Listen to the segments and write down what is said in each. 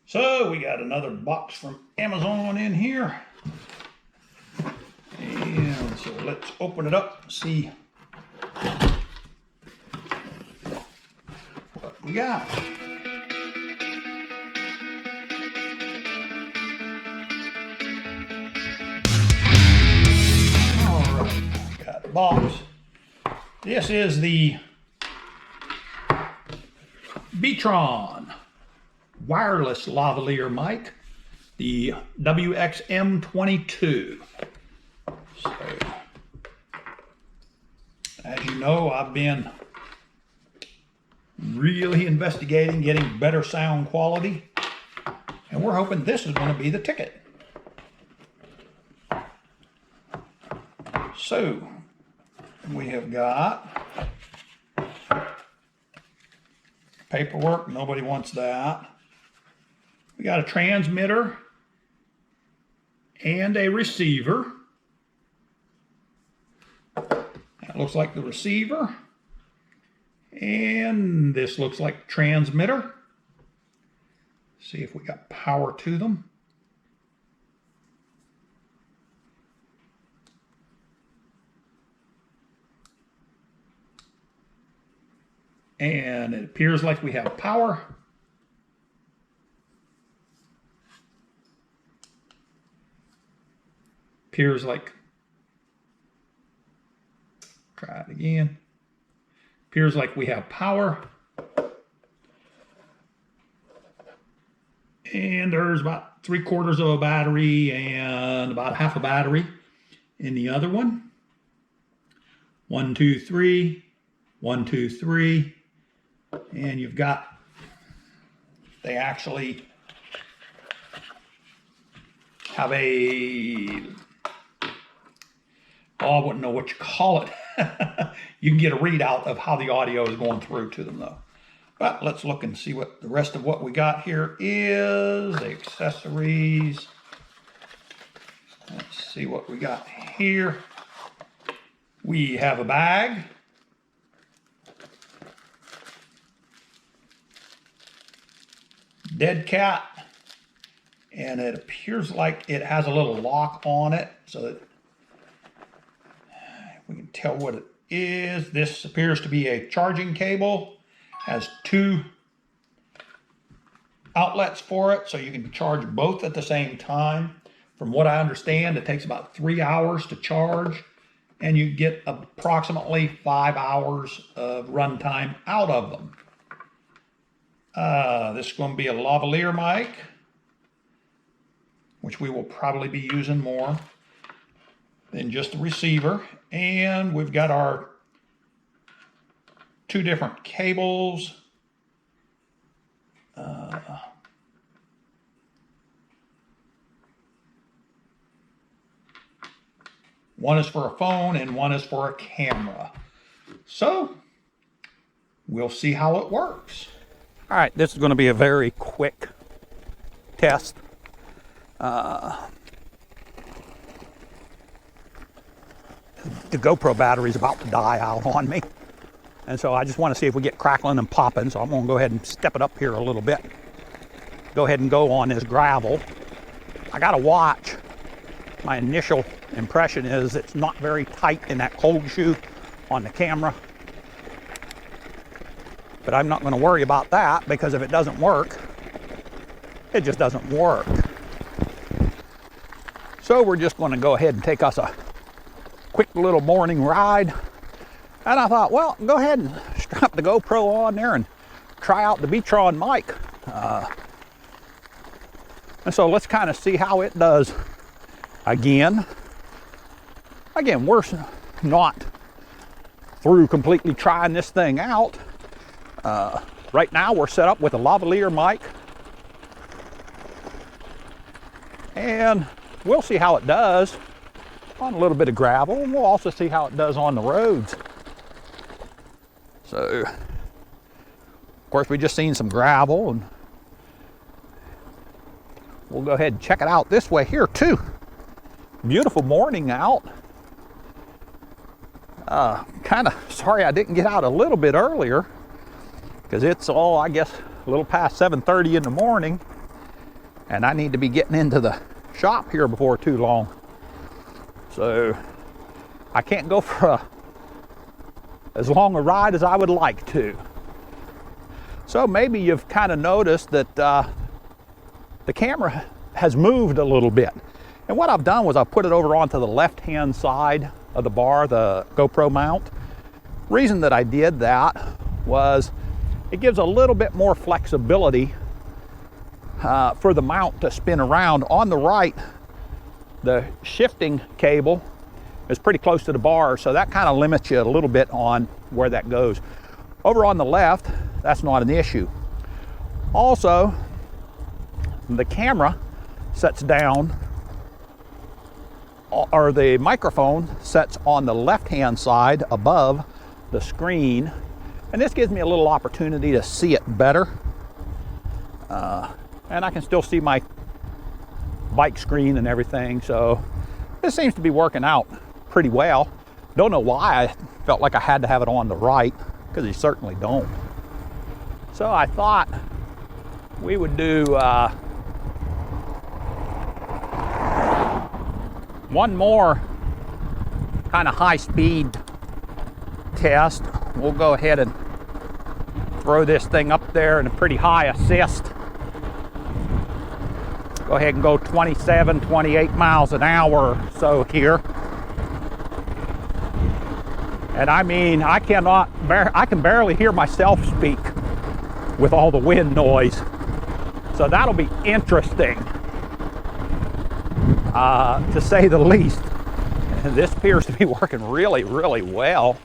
So we got another box from Amazon in here. And so let's open it up and see what we got. All right, got the box. This is the Bietrun wireless lavalier mic, the WXM22. So, as you know, I've been really investigating getting better sound quality, and we're hoping this is going to be the ticket. So, we have got paperwork, nobody wants that. We got a transmitter and a receiver. That looks like the receiver. And this looks like the transmitter. See if we got power to them. And it appears like we have power. Appears like, try it again. Appears like we have power. And there's about 3/4 of a battery and about half a battery in the other one. 1, 2, 3, 1, 2, 3. And you've got, they actually have a, I wouldn't know what you call it. You can get a readout of how the audio is going through to them though. But let's look and see what the rest of what we got here is. The accessories. Let's see what we got here. We have a bag. Dead cat. And it appears like it has a little lock on it so that we can tell what it is. This appears to be a charging cable. Has 2 outlets for it, so you can charge both at the same time. From what I understand, it takes about 3 hours to charge, and you get approximately 5 hours of runtime out of them. This is going to be a lavalier mic, which we will probably be using more than just the receiver. And we've got our 2 different cables. One is for a phone and one is for a camera. So we'll see how it works. All right, this is going to be a very quick test. The GoPro battery is about to die out on me. And so I just want to see if we get crackling and popping. So I'm going to go ahead and step it up here a little bit. Go ahead and go on this gravel. I got to watch. My initial impression is it's not very tight in that cold shoe on the camera. But I'm not going to worry about that, because if it doesn't work, it just doesn't work. So we're just going to go ahead and take us a quick little morning ride. And I thought, well, go ahead and strap the GoPro on there and try out the Bietrun mic. And so let's kind of see how it does. Again, we're not through completely trying this thing out. Right now we're set up with a lavalier mic. And we'll see how it does on a little bit of gravel, and we'll also see how it does on the roads. So, of course, we just seen some gravel, and we'll go ahead and check it out this way here too. Beautiful morning out. Kind of sorry I didn't get out a little bit earlier, because it's all, I guess, a little past 7:30 in the morning. and I need to be getting into the shop here before too long. So I can't go for as long a ride as I would like to. So maybe you've kind of noticed that the camera has moved a little bit. And what I've done was I put it over onto the left-hand side of the bar, the GoPro mount. Reason that I did that was it gives a little bit more flexibility for the mount to spin around. On the right, the shifting cable is pretty close to the bar, so that kind of limits you a little bit on where that goes. Over on the left, that's not an issue. Also, the camera sets down, or the microphone sets on the left-hand side above the screen, and this gives me a little opportunity to see it better. And I can still see my bike screen and everything, so this seems to be working out pretty well. Don't know why I felt like I had to have it on the right, because you certainly don't. So I thought we would do one more kind of high-speed test. We'll go ahead and throw this thing up there in a pretty high assist. Go ahead and go 27, 28 miles an hour or so here. And I mean, I can barely hear myself speak with all the wind noise. So that'll be interesting, to say the least. And this appears to be working really, really well.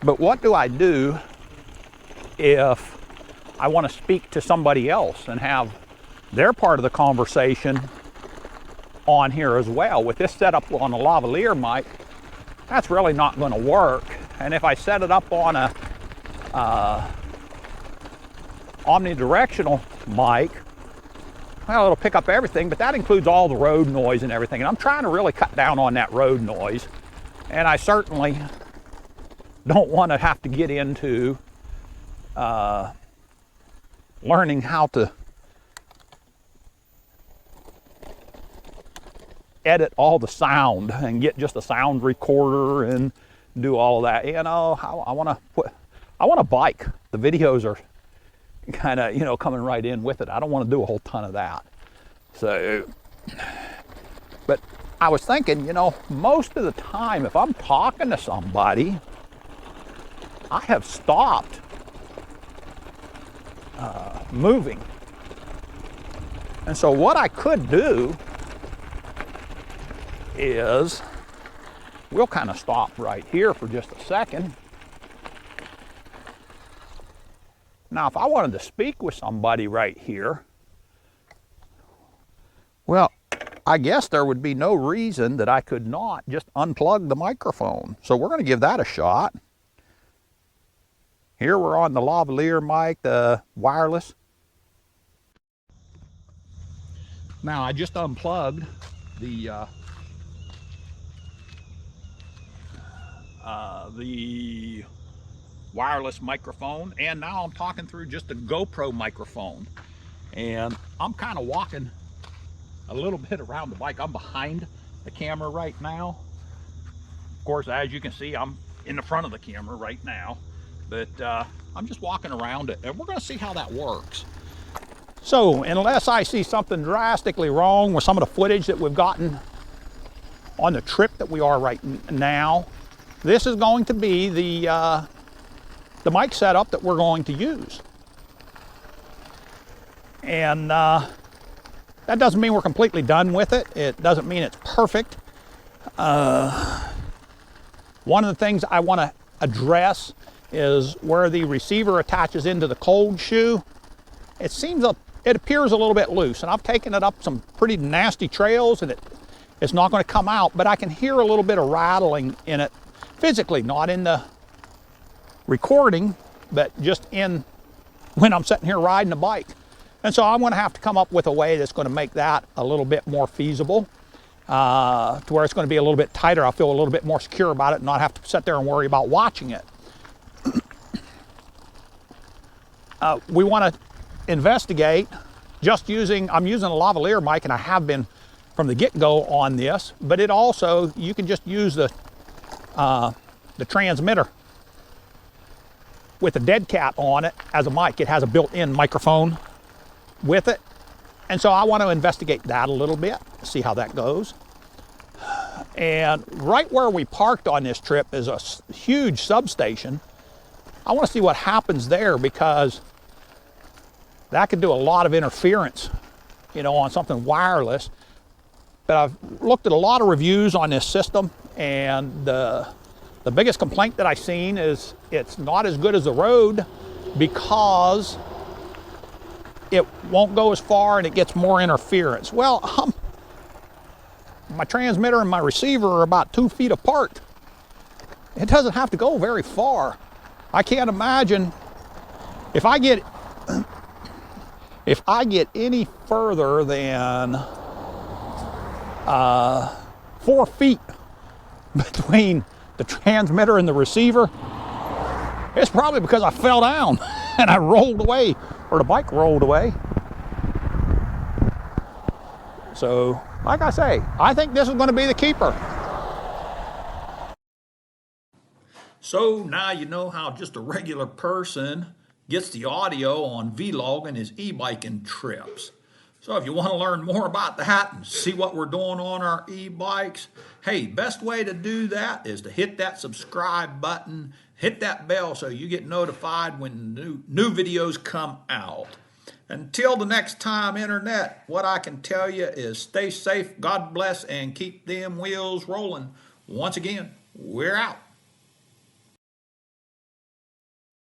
But what do I do if I want to speak to somebody else and have their part of the conversation on here as well? With this setup on a lavalier mic, that's really not going to work. And if I set it up on a omnidirectional mic, well, it'll pick up everything, but that includes all the road noise and everything. And I'm trying to really cut down on that road noise. And I certainly don't want to have to get into learning how to edit all the sound and get just a sound recorder and do all of that. You know, I want to bike. The videos are kind of, you know, coming right in with it. I don't want to do a whole ton of that. So, but I was thinking, you know, most of the time, if I'm talking to somebody, I have stopped moving. And so what I could do is, we'll kind of stop right here for just a second. Now, if I wanted to speak with somebody right here, well, I guess there would be no reason that I could not just unplug the microphone. So we're going to give that a shot. Here we're on the lavalier mic, the wireless. Now, I just unplugged the wireless microphone, and now I'm talking through just a GoPro microphone, and I'm kind of walking a little bit around the bike. I'm behind the camera right now. Of course, as you can see, I'm in the front of the camera right now, but I'm just walking around it, and we're going to see how that works. So unless I see something drastically wrong with some of the footage that we've gotten on the trip that we are right now, this is going to be the mic setup that we're going to use. And that doesn't mean we're completely done with it. It doesn't mean it's perfect. One of the things I want to address is where the receiver attaches into the cold shoe. It appears a little bit loose, and I've taken it up some pretty nasty trails, and it's not going to come out, but I can hear a little bit of rattling in it physically, not in the recording, but just in when I'm sitting here riding a bike. And so I'm going to have to come up with a way that's going to make that a little bit more feasible, to where it's going to be a little bit tighter. I'll feel a little bit more secure about it and not have to sit there and worry about watching it. We want to investigate I'm using a lavalier mic, and I have been from the get-go on this, but it also, you can just use the transmitter with a dead cat on it as a mic. It has a built-in microphone with it. And so I want to investigate that a little bit, see how that goes. And right where we parked on this trip is a huge substation. I want to see what happens there, because that could do a lot of interference, you know, on something wireless. But I've looked at a lot of reviews on this system, and the biggest complaint that I've seen is it's not as good as the Rode, because it won't go as far and it gets more interference. Well, my transmitter and my receiver are about 2 feet apart. It doesn't have to go very far. I can't imagine if I get any further than 4 feet between the transmitter and the receiver, it's probably because I fell down and I rolled away, or the bike rolled away. So, like I say, I think this is going to be the keeper. So now you know how just a regular person gets the audio on vlogging his e-biking trips. So if you want to learn more about that and see what we're doing on our e-bikes, hey, best way to do that is to hit that subscribe button, hit that bell so you get notified when new videos come out. Until the next time, Internet, what I can tell you is stay safe, God bless, and keep them wheels rolling. Once again, we're out.